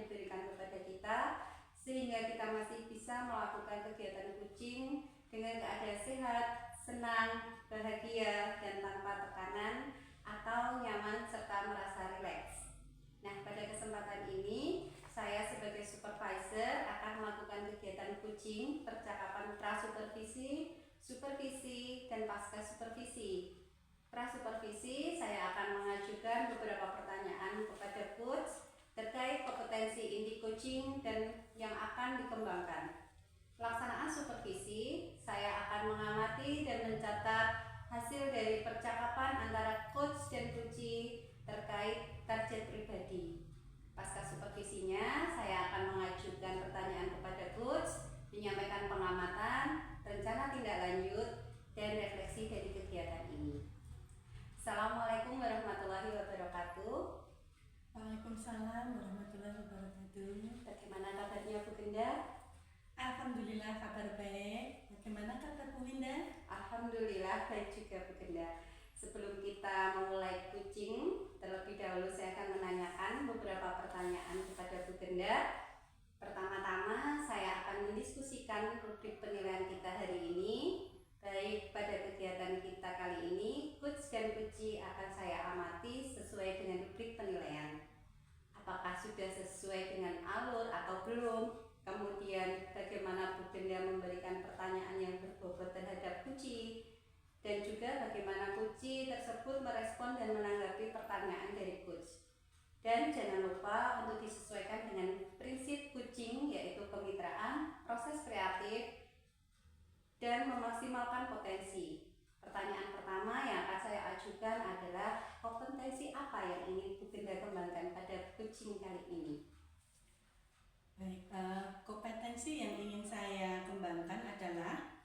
diberikan kepada kita sehingga kita masih bisa melakukan kegiatan coaching dengan keadaan sehat, senang, bahagia, dan tanpa tekanan atau nyaman serta merasa rileks. Nah, pada kesempatan ini saya sebagai supervisor akan melakukan kegiatan coaching percakapan prasupervisi, supervisi, dan pasca supervisi. Prasupervisi, saya akan mengajukan beberapa pertanyaan kepada coach terkait kompetensi inti coaching dan yang akan dikembangkan. Pelaksanaan supervisi, saya akan mengamati dan mencatat hasil dari percakapan antara coach dan coachee terkait target pribadi. Pasca supervisinya, saya akan mengajukan pertanyaan kepada coach, menyampaikan pengamatan, rencana tindak lanjut, dan refleksi dari kegiatan ini. Assalamualaikum warahmatullahi wabarakatuh. Waalaikumsalam warahmatullahi wabarakatuh. Bagaimana kabarnya Bu Genda? Alhamdulillah kabar baik. Bagaimana kabar Bu Winda? Alhamdulillah baik juga Bu Genda. Sebelum kita memulai coaching, terlebih dahulu saya akan menanyakan beberapa pertanyaan kepada Bu Genda. Pertama-tama saya akan mendiskusikan rubrik penilaian kita hari ini. Baik, pada kegiatan kita kali ini, coach dan coachee akan saya amati sesuai dengan rubrik penilaian. Apakah sudah sesuai dengan alur atau belum? Kemudian bagaimana Bu Genda memberikan pertanyaan yang berbobot terhadap coachee, dan juga bagaimana coachee tersebut merespon dan menanggapi pertanyaan dari coach. Dan jangan lupa untuk disesuaikan dengan prinsip coaching, yaitu kemitraan, proses kreatif, dan memaksimalkan potensi. Pertanyaan pertama yang akan saya ajukan adalah kompetensi apa yang ingin Bu Genda kembangkan pada coaching kali ini? Baik, kompetensi yang ingin saya kembangkan adalah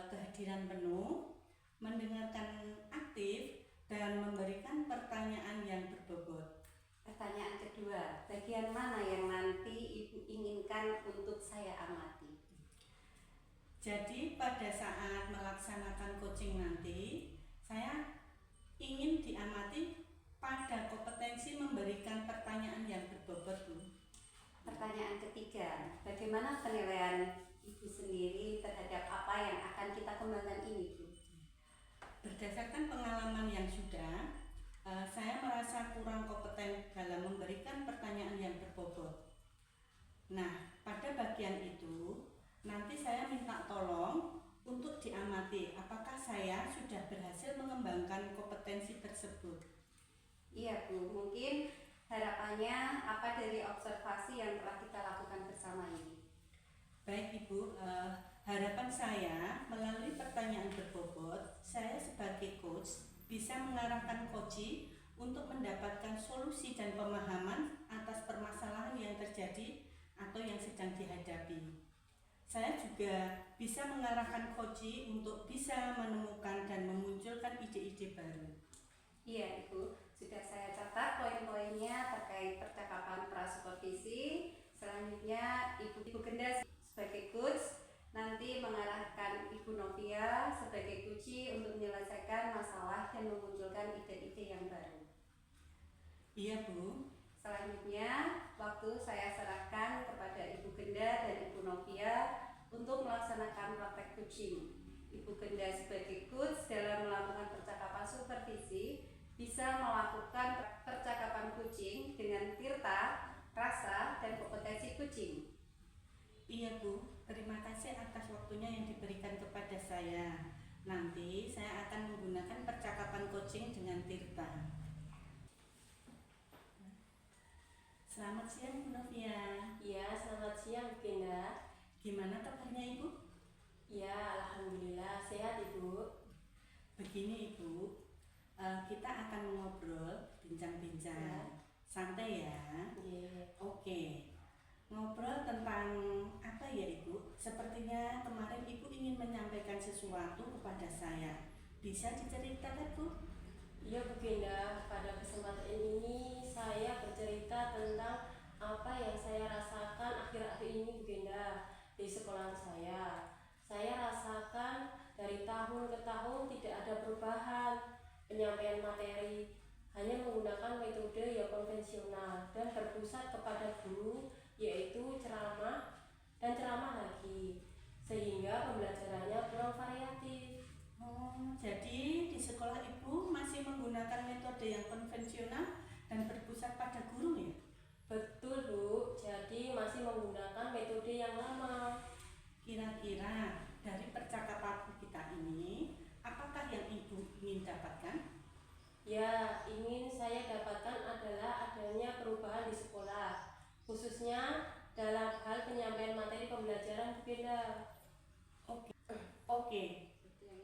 kehadiran penuh, mendengarkan aktif, dan memberikan pertanyaan yang berbobot. Pertanyaan kedua, bagian mana yang nanti Ibu inginkan untuk saya amati? Jadi pada saat melaksanakan coaching nanti, saya ingin diamati pada kompetensi memberikan pertanyaan yang berbobot, Bu. Pertanyaan ketiga, bagaimana penilaian Ibu sendiri terhadap apa yang akan kita kembangkan ini, Bu? Berdasarkan pengalaman yang sudah, saya merasa kurang kompeten dalam memberikan pertanyaan yang berbobot. Nah, pada bagian itu, nanti saya minta tolong untuk diamati apakah saya sudah berhasil mengembangkan kompetensi tersebut. Iya Bu, mungkin harapannya apa dari observasi yang telah kita lakukan bersama ini? Baik Ibu, harapan saya melalui pertanyaan berbobot, saya sebagai coach bisa mengarahkan coachee untuk mendapatkan solusi dan pemahaman atas permasalahan yang terjadi atau yang sedang dihadapi. Saya juga bisa mengarahkan coachee untuk bisa menemukan dan memunculkan ide-ide baru. Iya Ibu, sudah saya catat poin-poinnya terkait percakapan prasupervisi. Selanjutnya Ibu Genda sebagai coach nanti mengarahkan Ibu Novia sebagai coachee untuk menyelesaikan masalah dan memunculkan ide-ide yang baru. Iya Bu. Selanjutnya, waktu saya serahkan kepada Ibu Genda dan Ibu Novia untuk melaksanakan praktek coaching. Ibu Genda sebagai coach dalam melakukan percakapan supervisi bisa melakukan percakapan coaching dengan tirta, rasa, dan kompetensi coaching. Iya Bu, terima kasih atas waktunya yang diberikan kepada saya. Nanti saya akan menggunakan percakapan coaching dengan tirta. Selamat siang Bu Novia. Ya, selamat siang Bu Genda. Gimana kabarnya Ibu? Ya, alhamdulillah sehat Ibu. Begini Ibu, kita akan ngobrol, bincang-bincang, santai ya. Oke, ngobrol tentang apa ya Ibu? Sepertinya kemarin Ibu ingin menyampaikan sesuatu kepada saya. Bisa diceritakan Bu? Iya Bu Genda, pada kesempatan ini saya bercerita tentang apa yang saya rasakan akhir-akhir ini Bu Genda di sekolah saya. Saya rasakan dari tahun ke tahun tidak ada perubahan penyampaian materi. hanya menggunakan metode yang konvensional dan berpusat kepada guru, yaitu ceramah dan ceramah lagi, sehingga pembelajarannya kurang variatif. Oh, jadi di sekolah Ibu masih menggunakan metode yang konvensional dan berpusat pada guru ya? Betul Bu, jadi masih menggunakan metode yang lama. Kira-kira dari percakapan kita ini, apakah yang Ibu ingin dapatkan? Ya, ingin saya dapatkan adalah adanya perubahan di sekolah, khususnya dalam hal penyampaian materi pembelajaran Bu Genda. Oke,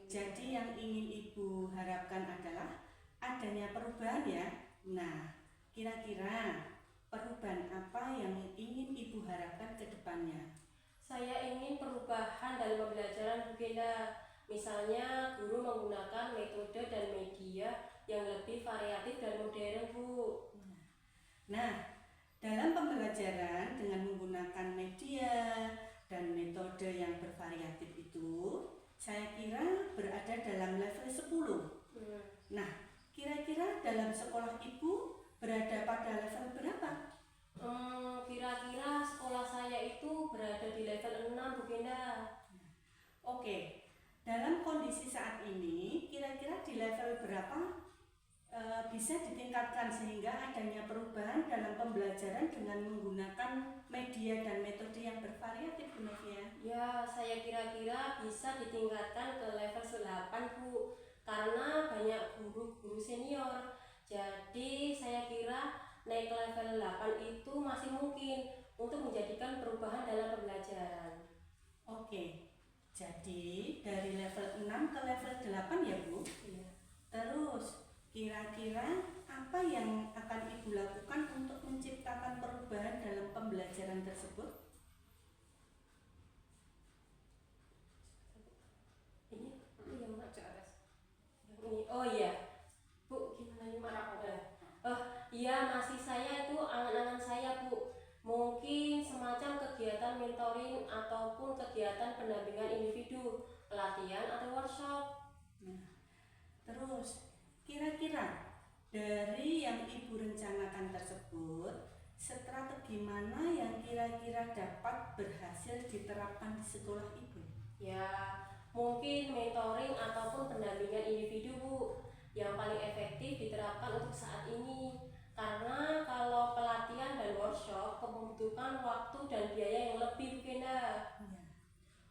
jadi yang ingin Ibu harapkan adalah adanya perubahan ya. Nah, kira-kira perubahan apa yang ingin Ibu harapkan ke depannya? Saya ingin perubahan dalam pembelajaran Bu Genda. Misalnya guru menggunakan metode dan media yang lebih variatif dan modern Bu. Nah, dalam pembelajaran dengan menggunakan media dan metode yang bervariatif itu, saya kira berada dalam level 10. Nah, kira-kira dalam sekolah Ibu berada pada level berapa? Kira-kira sekolah saya itu berada di level 6 Bu Genda. Oke, dalam kondisi saat ini, kira-kira di level berapa bisa ditingkatkan sehingga adanya perubahan dalam pembelajaran dengan menggunakan media dan metode yang bervariatif, Bu Novia? Ya, saya kira-kira bisa ditingkatkan ke level 8 Bu, karena banyak guru-guru senior. Jadi saya kira naik ke level 8 itu masih mungkin untuk menjadikan perubahan dalam pembelajaran. Oke, jadi dari level 6 ke level 8 ya Bu? Iya. Terus, kira-kira apa yang akan Ibu lakukan untuk menciptakan perubahan dalam pembelajaran tersebut? Ini yang mana? Yang ini. Oh iya. Bu, gimana ini marah? Iya, masih saya itu angan-angan saya Bu. Mungkin semacam kegiatan mentoring ataupun kegiatan pendampingan individu, pelatihan atau workshop. Nah, terus kira-kira dari yang Ibu rencanakan tersebut, strategi mana yang kira-kira dapat berhasil diterapkan di sekolah Ibu? Ya, mungkin mentoring ataupun pendampingan individu Bu, yang paling efektif diterapkan untuk saat ini. Karena kalau pelatihan dan workshop membutuhkan waktu dan biaya yang lebih Bu Genda. Ya.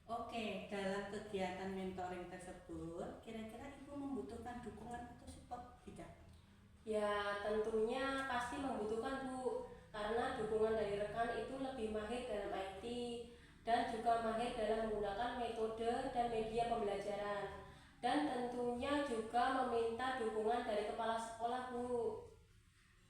Oke, dalam kegiatan mentoring tersebut, kira-kira Ibu membutuhkan dukungan atau support tidak? Ya, tentunya pasti membutuhkan Bu, karena dukungan dari rekan itu lebih mahir dalam IT dan juga mahir dalam menggunakan metode dan media pembelajaran. Dan tentunya juga meminta dukungan dari kepala sekolah Bu.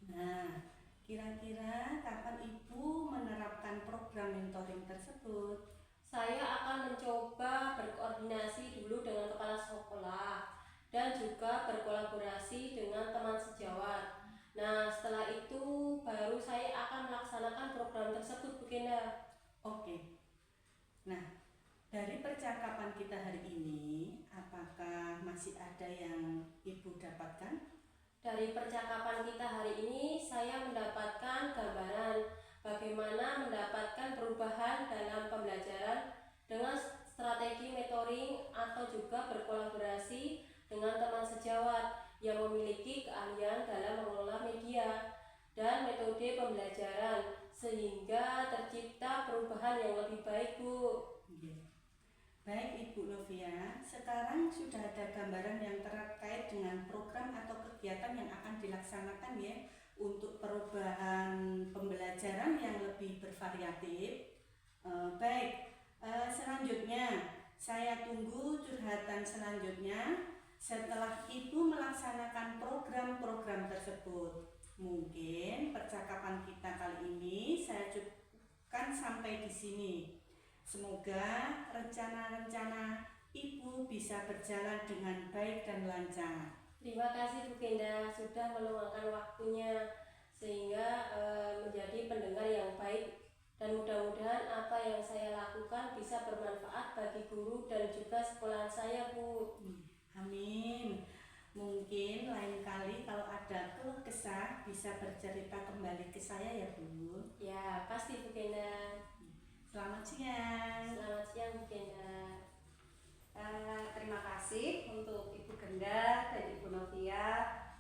Nah, kira-kira kapan Ibu menerapkan program mentoring tersebut? Saya akan mencoba berkoordinasi dulu dengan kepala sekolah dan juga berkolaborasi dengan teman sejawat. Nah, setelah itu baru saya akan melaksanakan program tersebut Bu Genda. Oke. Nah, dari percakapan kita hari ini, apakah masih ada yang Ibu dapatkan? Dari percakapan kita hari ini, saya mendapatkan gambaran bagaimana mendapatkan perubahan dalam pembelajaran dengan strategi mentoring atau juga berkolaborasi dengan teman sejawat yang memiliki keahlian dalam mengelola media dan metode pembelajaran sehingga tercipta perubahan yang lebih baik Bu. Baik Ibu Novia, sekarang sudah ada gambaran yang terkait dengan program atau kegiatan yang akan dilaksanakan ya untuk perubahan pembelajaran yang lebih bervariatif. Selanjutnya saya tunggu curhatan selanjutnya setelah Ibu melaksanakan program-program tersebut. Mungkin percakapan kita kali ini saya cukupkan sampai di sini. Semoga rencana-rencana Ibu bisa berjalan dengan baik dan lancar. Terima kasih Bu Genda sudah meluangkan waktunya sehingga menjadi pendengar yang baik, dan mudah-mudahan apa yang saya lakukan bisa bermanfaat bagi guru dan juga sekolahan saya Bu. Amin. Mungkin lain kali kalau ada keluh kesah bisa bercerita kembali ke saya ya Bu. Ya, pasti Bu Genda. Selamat siang. Selamat siang Bu Genda. Terima kasih untuk Ibu Genda dan Ibu Novia,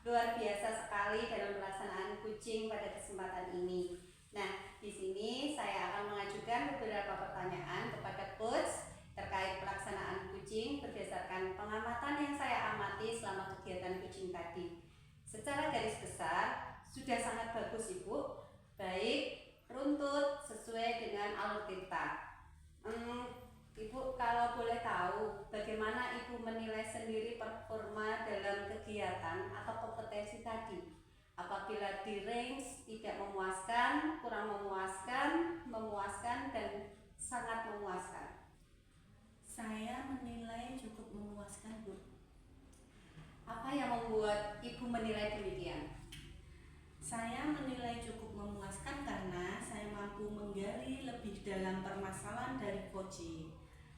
luar biasa sekali dalam pelaksanaan kucing pada kesempatan ini. Nah, di sini saya akan mengajukan beberapa pertanyaan kepada coach terkait pelaksanaan kucing berdasarkan pengamatan yang saya amati selama kegiatan kucing tadi. Secara garis besar sudah sangat bagus Ibu, baik runtut sesuai dengan alur tirta. Ibu kalau boleh tahu bagaimana Ibu menilai sendiri performa dalam kegiatan atau kompetensi tadi? Apabila di range tidak memuaskan, kurang memuaskan, memuaskan dan sangat memuaskan. Saya menilai cukup memuaskan Bu. Apa yang membuat Ibu menilai demikian? Saya menilai cukup memuaskan karena saya mampu menggali lebih dalam permasalahan dari coaching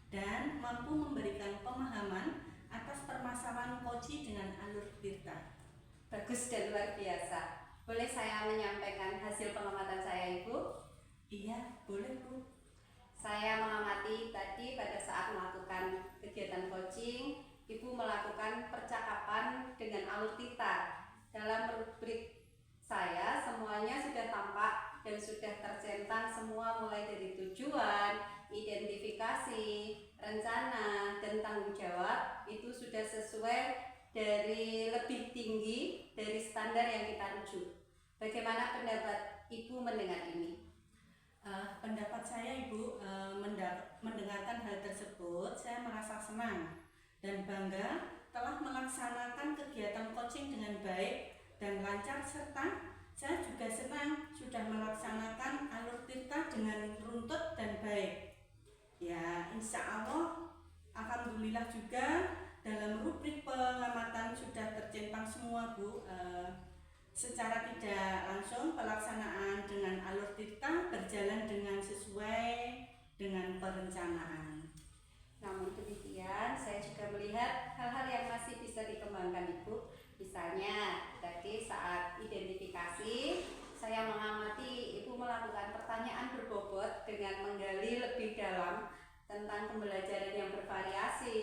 dan mampu memberikan pemahaman atas permasalahan coaching dengan alur tirta. Bagus dan luar biasa. Boleh saya menyampaikan hasil pengamatan saya Ibu? Iya, boleh Bu. Saya mengamati tadi pada saat melakukan kegiatan coaching, Ibu melakukan percakapan dengan alur tirta. Dalam rubrik saya semuanya sudah tampak dan sudah tercentang semua mulai dari tujuan, identifikasi, rencana, dan tanggung jawab itu sudah sesuai dari lebih tinggi dari standar yang kita rujuk. Bagaimana pendapat Ibu mendengar ini? Pendapat saya Ibu, mendengarkan hal tersebut saya merasa senang dan bangga telah melaksanakan kegiatan coaching dengan baik dan lancar, serta saya juga senang sudah melaksanakan alur tirta dengan runtut dan baik. Ya, insya Allah, alhamdulillah juga dalam rubrik pengamatan sudah tercentang semua Bu. Secara tidak langsung pelaksanaan dengan alur tirta berjalan dengan sesuai dengan perencanaan. Namun demikian, saya juga melihat hal-hal yang masih bisa dikembangkan Ibu. Misalnya, tadi saat identifikasi, saya mengamati Ibu melakukan pertanyaan berbobot dengan menggali lebih dalam tentang pembelajaran yang bervariasi,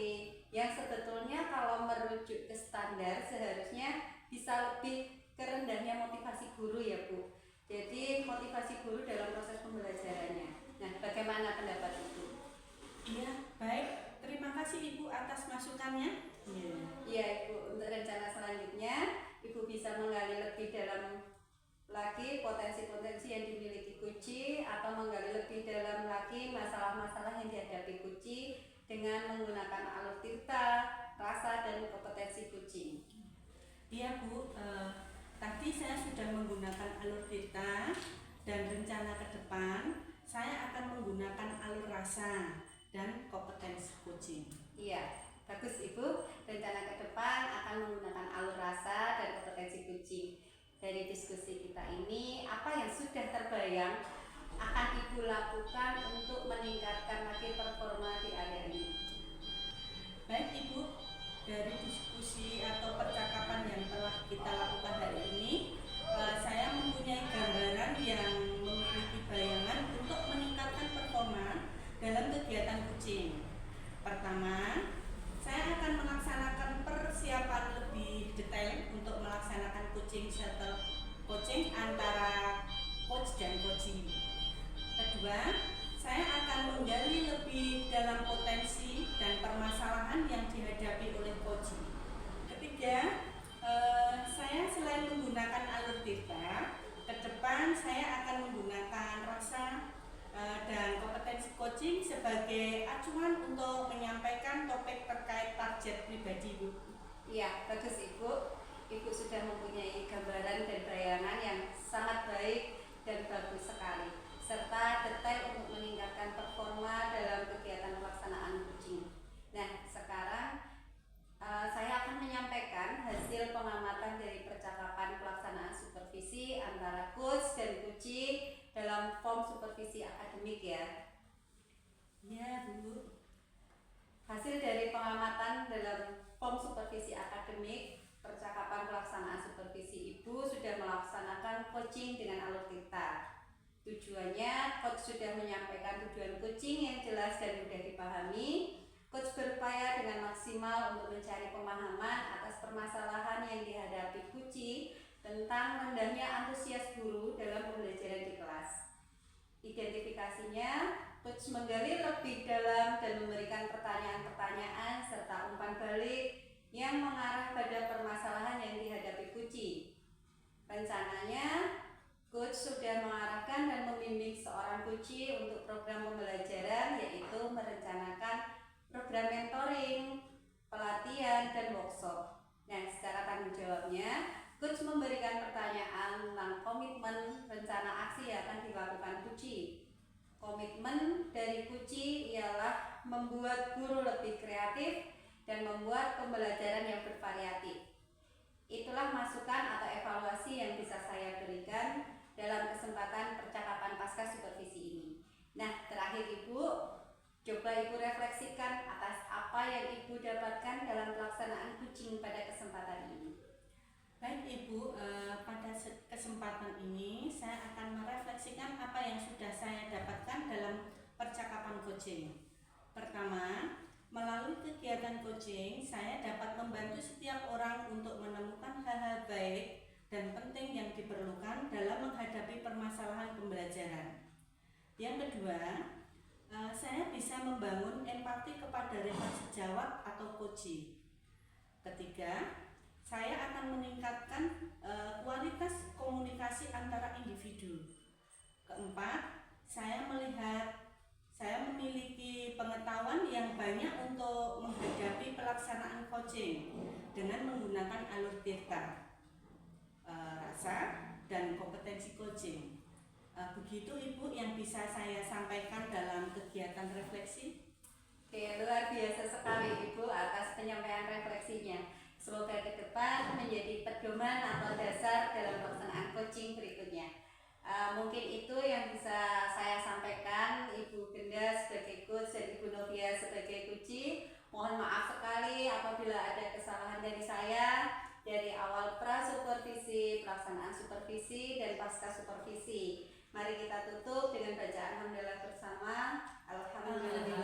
yang sebetulnya kalau merujuk ke standar seharusnya bisa lebih kerendahnya motivasi guru ya Bu. Jadi motivasi guru dalam proses pembelajarannya. Nah, bagaimana pendapat Ibu? Iya, baik. Terima kasih Ibu atas masukannya. Iya Ibu, untuk rencana selanjutnya Ibu bisa menggali lebih dalam lagi potensi-potensi yang dimiliki kucing atau menggali lebih dalam lagi masalah-masalah yang dihadapi kucing dengan menggunakan alur tirta, rasa, dan kompetensi kucing. Iya Bu, tadi saya sudah menggunakan alur tirta dan rencana ke depan saya akan menggunakan alur rasa dan kompetensi kucing. Iya, bagus Ibu. Rencana ke depan akan menggunakan alur rasa dan kompetensi kucing. Dari diskusi kita ini, apa yang sudah terbayang akan Ibu lakukan untuk meningkatkan lagi performa di area ini? Baik Ibu, dari diskusi atau percakapan yang telah kita lakukan hari ini, saya mempunyai gambaran yang memiliki bayangan untuk meningkatkan performa dalam kegiatan kucing. Pertama, saya akan melaksanakan persiapan lebih detail untuk melaksanakan coaching shuttle coaching antara coach dan coaching. Kedua, saya akan menggali lebih dalam potensi dan permasalahan yang dihadapi oleh coaching. Ketiga, saya selain menggunakan alur tirta, ke depan saya akan menggunakan rasa dan kompetensi coaching sebagai acuan untuk menyampaikan topik terkait target pribadi Bu. Iya, bagus Ibu. Ibu sudah mempunyai gambaran dan bayangan yang sangat baik dan bagus sekali, serta detail untuk meningkatkan performa dalam kegiatan pelaksanaan kucing. Nah, sekarang saya akan menyampaikan hasil pengamatan dari percakapan pelaksanaan supervisi antara coach dan kucing dalam form supervisi akademik ya. Ya Bu. Hasil dari pengamatan dalam form supervisi akademik, coaching dengan Alur Tirta. Tujuannya, coach sudah menyampaikan tujuan coaching yang jelas dan mudah dipahami. Coach berupaya dengan maksimal untuk mencari pemahaman atas permasalahan yang dihadapi Kuci tentang rendahnya antusias guru dalam pembelajaran di kelas. Identifikasinya, coach menggali lebih dalam dan memberikan pertanyaan-pertanyaan serta umpan balik yang mengarah pada permasalahan yang dihadapi Kuci. Rencananya, coach sudah mengarahkan dan membimbing seorang Kuci untuk program pembelajaran, yaitu merencanakan program mentoring, pelatihan, dan workshop. Nah, secara tanggung jawabnya, coach memberikan pertanyaan tentang komitmen rencana aksi yang akan dilakukan Kuci. Komitmen dari Kuci ialah membuat guru lebih kreatif dan membuat pembelajaran yang bervariatif. Itulah masukan atau evaluasi yang bisa saya berikan dalam kesempatan percakapan pasca supervisi ini. Nah, terakhir Ibu, coba Ibu refleksikan atas apa yang Ibu dapatkan dalam pelaksanaan coaching pada kesempatan ini. Baik Ibu, pada kesempatan ini saya akan merefleksikan apa yang sudah saya dapatkan dalam percakapan coaching. Pertama, melalui kegiatan coaching, saya dapat membantu setiap orang untuk menemukan hal-hal baik dan penting yang diperlukan dalam menghadapi permasalahan pembelajaran. Yang kedua, saya bisa membangun empati kepada rekan sejawat atau coachee. Ketiga, saya akan meningkatkan kualitas komunikasi antara individu. Keempat, saya memiliki pengetahuan yang banyak untuk menghadapi pelaksanaan coaching dengan menggunakan Alur Tirta, rasa dan kompetensi coaching. Begitu Ibu yang bisa saya sampaikan dalam kegiatan refleksi. Oke, luar biasa sekali Ibu atas penyampaian refleksinya. Semoga ke depan menjadi pedoman atau dasar dalam pelaksanaan coaching berikutnya. Mungkin itu yang bisa saya sampaikan. Ibu Genda sebagai coach dan Ibu Novia sebagai coachee. Mohon maaf sekali apabila ada kesalahan dari saya dari awal pra-supervisi, pelaksanaan supervisi, dan pasca supervisi. Mari kita tutup dengan bacaan hamdalah bersama. Alhamdulillah.